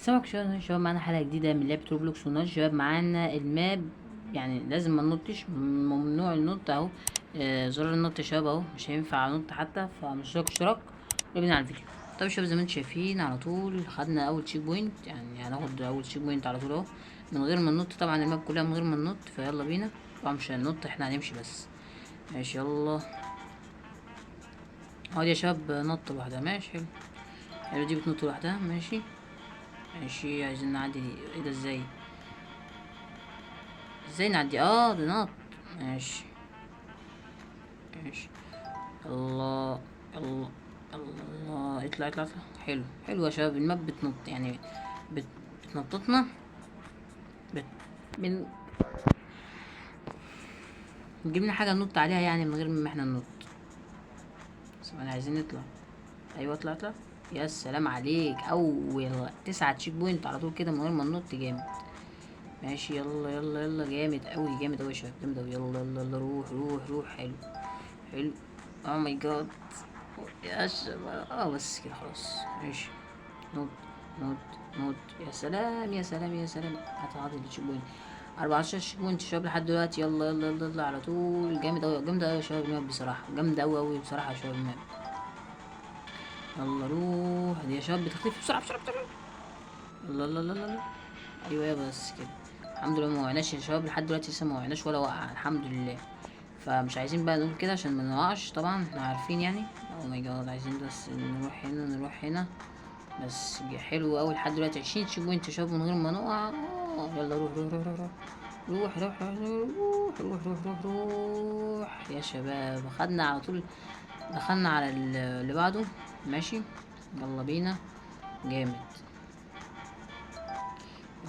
سمك شباب معانا حلقة جديدة من لعبة روبلوكس ونار. شباب معانا الماب، يعني لازم ما ننطش، ممنوع النط اهو. زرار النط يا شباب اهو، مش هينفع انط حتى، اشتراك وبينا على الفيديو. طب يا شباب زي ما انتم شايفين على طول خدنا اول تشيك بوينت، يعني هناخد اول تشيك بوينت على طول اهو من غير ما ننط. طبعا الماب كلها من غير ما ننط، فيلا بينا. طبعا مش هننط، احنا هنمشي بس. ماشي يلا. اهو يا شباب نط لوحدها، ماشي حلو. حلو دي بتنط لوحدها، ماشي. ماشي عايزين نعدي دي. ايه ده؟ ازاي نعدي؟ ده نط. ماشي ماشي. الله الله الله، اطلع اطلع اطلع. حلو حلو يا شباب، الماب بتنط يعني بت... بتنططنا بت... من جبنا حاجة ننط عليها يعني من غير ما احنا ننط. بس احنا عايزين نطلع. ايوه اطلع اطلع. يا سلام عليك، اول 9 تشيك بوينت على طول كده من غير ما ننط، جامد. ماشي يلا يلا يلا، جامد اوي جامد اوي يا شباب، جامد اوي. يلا يلا يلا، روح روح روح. حلو حلو. او ماي جاد يا شباب. بس كده خلاص، ماشي. نوت نوت نوت. يا سلام يا سلام يا سلام، هتعادل التشيك بوينت. 14 تشيك بوينت شباب لحد دلوقتي. يلا يلا يلا يلا على طول. جامد اوي جامد اوي يا شباب الماب بصراحة، جامد اوي اوي بصراحة يا شباب الماب. يلا روح دي يا شباب، بتختفي بسرعة بسرعة بسرعة. يلا يلا يلا يلا. ايوه بس كده. الحمد لله ما وقعناش يا شباب لحد دلوقتي، لسه ما وقعناش ولا وقع، الحمد لله. فمش عايزين بقى نقول كده عشان ما نقعش، طبعا احنا عارفين يعني. او ماي جاد، عايزين بس نروح هنا نروح هنا. بس حلو اوي لحد دلوقتي. 20 تشيك بوينت يا شباب من غير ما نقع. يلا روح روح روح روح روح روح روح روح روح روح روح روح يا شباب. خدنا على طول، دخلنا على اللي بعده. ماشي يلا بينا. جامد.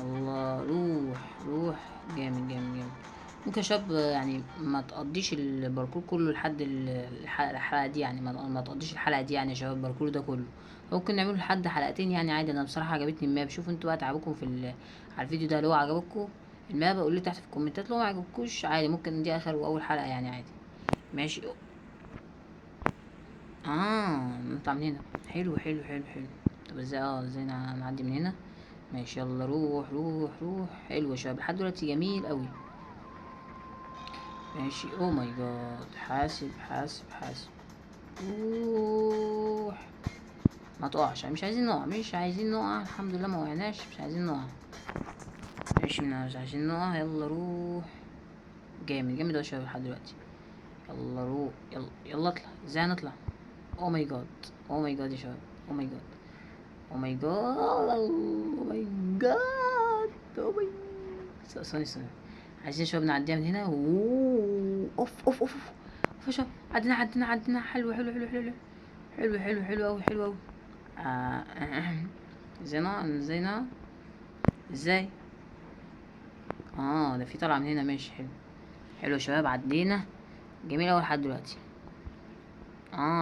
الله روح روح. جامد جامد جامد. ممكن يا شباب يعني ما تقضيش الباركور كله لحد الحلقة دي، يعني ما تقضيش الحلقة دي يعني يا شباب، الباركور ده كله ممكن نعمله لحد حلقتين يعني عادي. انا بصراحة عجبتني الماب. شوفوا انتوا بقى تعبكم في على الفيديو ده، لو عجبكم الماب قولوا لي تحت في الكومنتات، لو ما عجبكوش عادي ممكن دي اخر واول حلقة يعني عادي. ماشي. نطلع من هنا. حلو حلو حلو حلو. طب ازاي ازاي نعدي من هنا؟ ماشي يلا روح روح روح. حلو يا شباب لحد دلوقتي جميل قوي. ماشي. او ماي جاد، حاسب حاسب حاسب. روح. ما تقعش، مش عايزين نقع مش عايزين نقع، الحمد لله ما وقعناش، مش عايزين نقع. ماشي مش عايزين نقع. يلا روح. جامد جامد يا شباب لحد دلوقتي. يلا روح يلا يلا اطلع. ازاي نطلع؟ او ماي جاد. او ماي جاد يا شباب. او ماي جاد. او ماي جاد. او ماي جاد. او ماي. ثانية. عايزين يا شباب نعديها من هنا. اوف اوف اوف اوف. اوف يا شباب، عدينا. حلو حلو حلو حلو حلو حلو حلو اوي حلو اوي. ازاي ازاي؟ ده في طلعة من هنا، ماشي حلو. حلو يا شباب عدينا. جميل اوي لحد دلوقتي.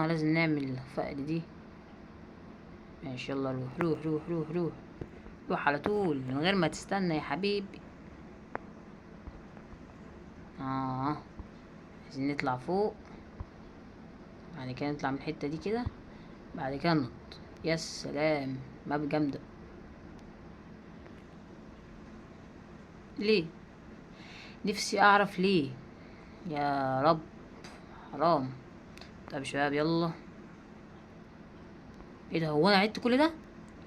لازم نعمل الفقر دي. ماشي يلا روح روح روح روح روح. روح على طول من غير ما تستنى يا حبيبي. عايزين نطلع فوق. بعد كده نطلع من الحتة دي كده. بعد كده ننط. يا سلام، ماب جامدة. ليه؟ نفسي اعرف ليه. يا رب. حرام. طب يا شباب يلا. ايه ده؟ هو انا عدت كل ده؟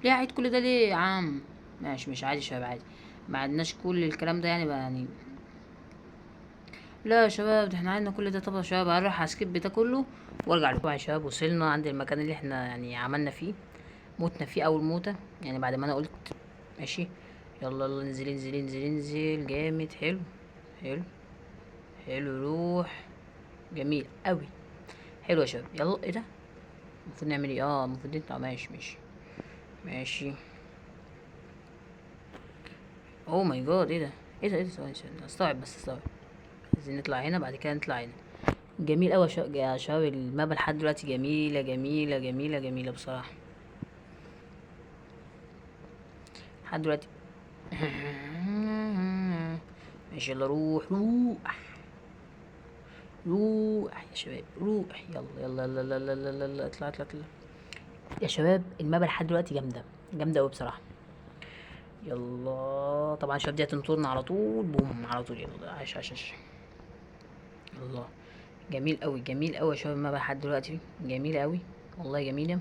ليه عيد كل ده ليه يا عم؟ ماشي مش عادي يا شباب عادي. ما عدناش كل الكلام ده يعني بقى يعني. لا يا شباب، ده احنا عندنا كل ده. طب يا شباب هروح اسكيب ده كله وارجع لكم. يا شباب وصلنا عند المكان اللي احنا يعني عملنا فيه، موتنا فيه اول موتة يعني بعد ما انا قلت. ماشي. يلا يلا انزل انزل انزل انزل. جامد. حلو حلو حلو. روح. جميل قوي. حلو يا شباب يلا. ايه ده؟ المفروض نعمل ايه؟ المفروض نطلع. ماشي ماشي ماشي. اوه ماي جاد، ايه ده؟ ايه ده؟ ثواني استوعب بس استوعب. عايزين نطلع هنا بعد كده نطلع هنا. جميل قوي يا شباب المابا لحد دلوقتي جميلة جميلة جميلة جميلة بصراحة لحد دلوقتي. ماشي يلا روح روح روح يا شباب روح. يلا يلا يلا يلا يلا يلا اطلع اطلع اطلع. يا شباب المابا لحد دلوقتي جامدة جامدة قوي بصراحة. يلا طبعا شباب دي هتنطرنا على طول، بوم على طول. يلا عاش عاش عاش. الله، جميل قوي جميل قوي يا شباب المابا لحد دلوقتي، جميل قوي والله جميله.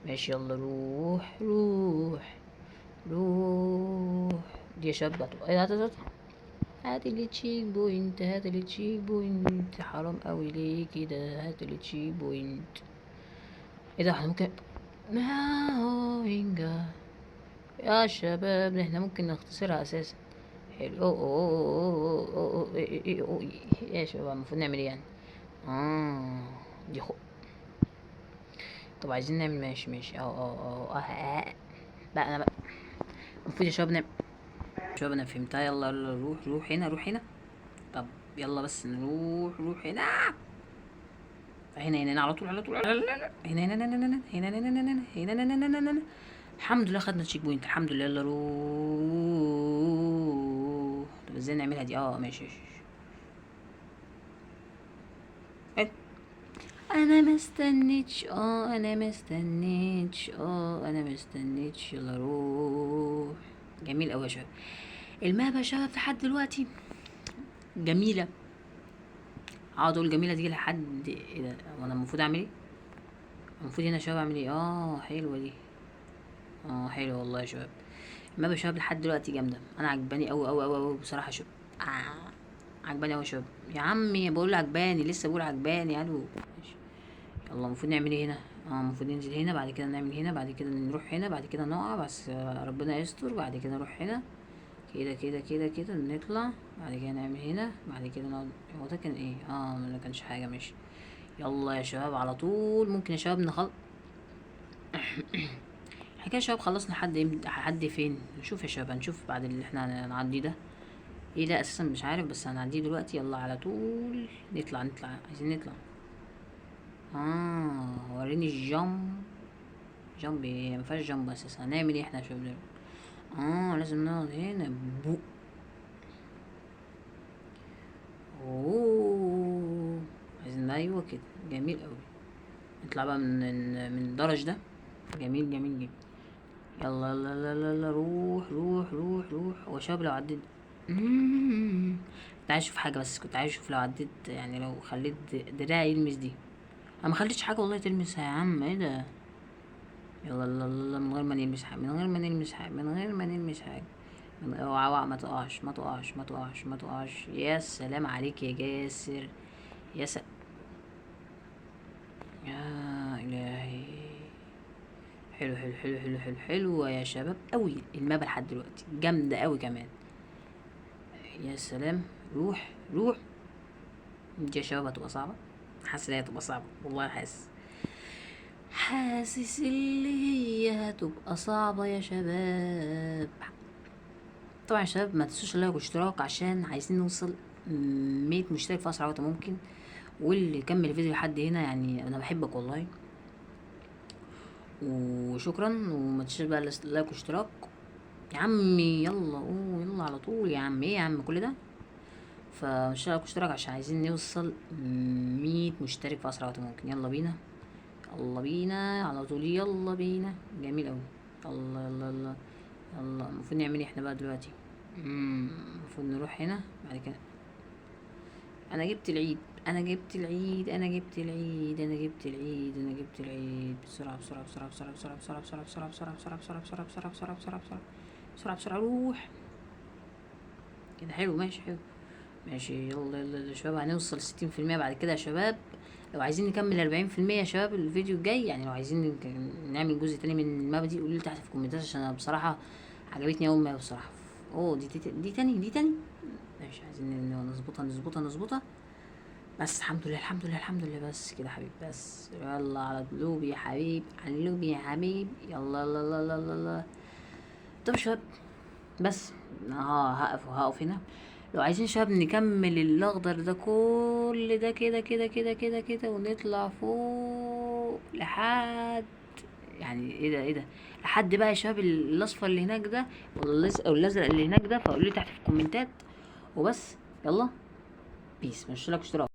ماشي يلا روح روح روح. دي يا شباب ايه ده؟ هات التشيك بوينت، هات التشيك بوينت، حرام قوي ليه كده؟ هات التشيك بوينت. ايه ده؟ احنا ممكن ماهوينجا يا شباب، احنا ممكن نختصرها اساسا. حلو. أوه أوه أوه أوه أوه إيه إيه أوه إيه. يا شباب المفروض نعمل ايه يعني؟ اه دي طب عايزين نعمل ماشي ماشي بقى انا بقى المفروض يا شباب نعمل. شباب انا فهمتها. يلا يلا روح روح هنا روح هنا. طب يلا بس نروح روح هنا هنا هنا على طول على طول هنا هنا هنا هنا هنا هنا هنا هنا هنا هنا هنا هنا. الحمد لله خدنا التشيك بوينت الحمد لله. يلا روح. طب ازاي نعملها دي؟ ماشي ماشي. انا ما استنيتش انا ما استنيتش انا ما استنيتش. يلا روح. جميل قوي يا شباب المابا يا شباب لحد دلوقتي جميله. اقعد اقول جميله دي لحد ايه ده؟ وانا المفروض اعمل ايه؟ المفروض هنا يا شباب اعمل ايه؟ حلوه دي. حلوه والله يا شباب المابا يا شباب لحد دلوقتي جامده. انا عجباني قوي قوي قوي قوي بصراحه يا شباب. عجباني قوي يا شباب. يا عمي بقول عجباني لسه بقول عجباني. الو ماشي. يلا المفروض نعمل ايه هنا؟ المفروض ننزل هنا بعد كده نعمل هنا بعد كده نروح هنا بعد كده نقع بس ربنا يستر. بعد كده نروح هنا كده كده كده كده نطلع بعد كده نعمل هنا بعد كده نقعد. هو ده كان ايه؟ ما كانش حاجه. ماشي يلا يا شباب على طول. ممكن يا شباب احنا كده يا شباب خلصنا لحد فين؟ نشوف يا شباب هنشوف بعد اللي احنا هنعديه ده ايه ده اساسا مش عارف بس هنعديه دلوقتي. يلا على طول نطلع عايزين نطلع. وريني جامب ايه؟ مفيهاش جامب اساسا. هنعمل ايه احنا يا شباب دلوقتي؟ لازم نقعد هنا عايزين ايوه كده. جميل قوي. نطلع بقى من الدرج ده. جميل جميل جميل. يلا يلا يلا يلا روح روح روح روح. هو شباب لو عديت كنت عايز اشوف حاجه بس كنت عايز اشوف لو عديت يعني لو خليت دراعي يلمس دي. انا ما خليتش حاجه والله تلمسها يا عم. ايه ده؟ يلا يلا يلا من غير ما نلمس حاجه من غير ما نلمس حاجه من غير ما نلمس حاجه. اوعى ما تقعش ما تقعش ما تقعش ما تقعش. يا سلام عليك يا جاسر. يا الهي. حلو حلو حلو حلو حلو حلو يا شباب قوي. المابا لحد دلوقتي جامده قوي كمان. يا سلام. روح روح. دي يا شباب هتبقى صعبه. حاسس ان هي هتبقى صعبه والله. حاسس اللي هي هتبقى صعبه يا شباب. طبعا يا شباب ما تنسوش اللايك واشتراك عشان عايزين نوصل 100 مشترك في اسرع وقت ممكن. واللي كمل الفيديو لحد هنا يعني انا بحبك والله وشكرا. وما تنساش بقى اللايك واشتراك يا عمي. يلا يلا على طول يا عم. ايه يا عم كل ده؟ فمش لايك واشتراك عشان عايزين نوصل 100 مشترك في اسرع وقت ممكن. يلا بينا يلا بينا على طول. يلا بينا. جميل اوي. يلا يلا يلا يلا. المفروض نعمل ايه احنا بقى دلوقتي؟ المفروض نروح هنا بعد كده. انا جبت العيد انا جبت العيد انا جبت العيد انا جبت العيد انا جبت العيد. بسرعه بسرعه بسرعه بسرعه بسرعه بسرعه بسرعه بسرعه بسرعه بسرعه بسرعه بسرعه بسرعه بسرعه بسرعه بسرعه بسرعه بسرعه. روح كده. حلو ماشي حلو ماشي. يلا يلا يا شباب هنوصل 60% بعد كده يا شباب. لو عايزين نكمل 40% يا شباب الفيديو الجاي يعني لو عايزين نعمل جزء تاني من المابا دي قولوا لي تحت في الكومنتات عشان انا بصراحه عجبتني اول ما بصراحه. دي تاني ماشي. عايزين نظبطها بس. الحمد لله الحمد لله الحمد لله. بس كده حبيب. بس يلا على اللوب يا حبيب على اللوب يا حبيب. يلا يلا يلا يلا يلا. طب شباب بس هقف هنا. لو عايزين شباب نكمل الاخضر ده كل ده كده كده كده كده كده ونطلع فوق لحد يعني ايه ده لحد بقى يا شباب الاصفر اللي هناك ده ولا الازرق اللي هناك ده. فقولوا لي تحت في الكومنتات وبس. يلا بيس. مش اشتراك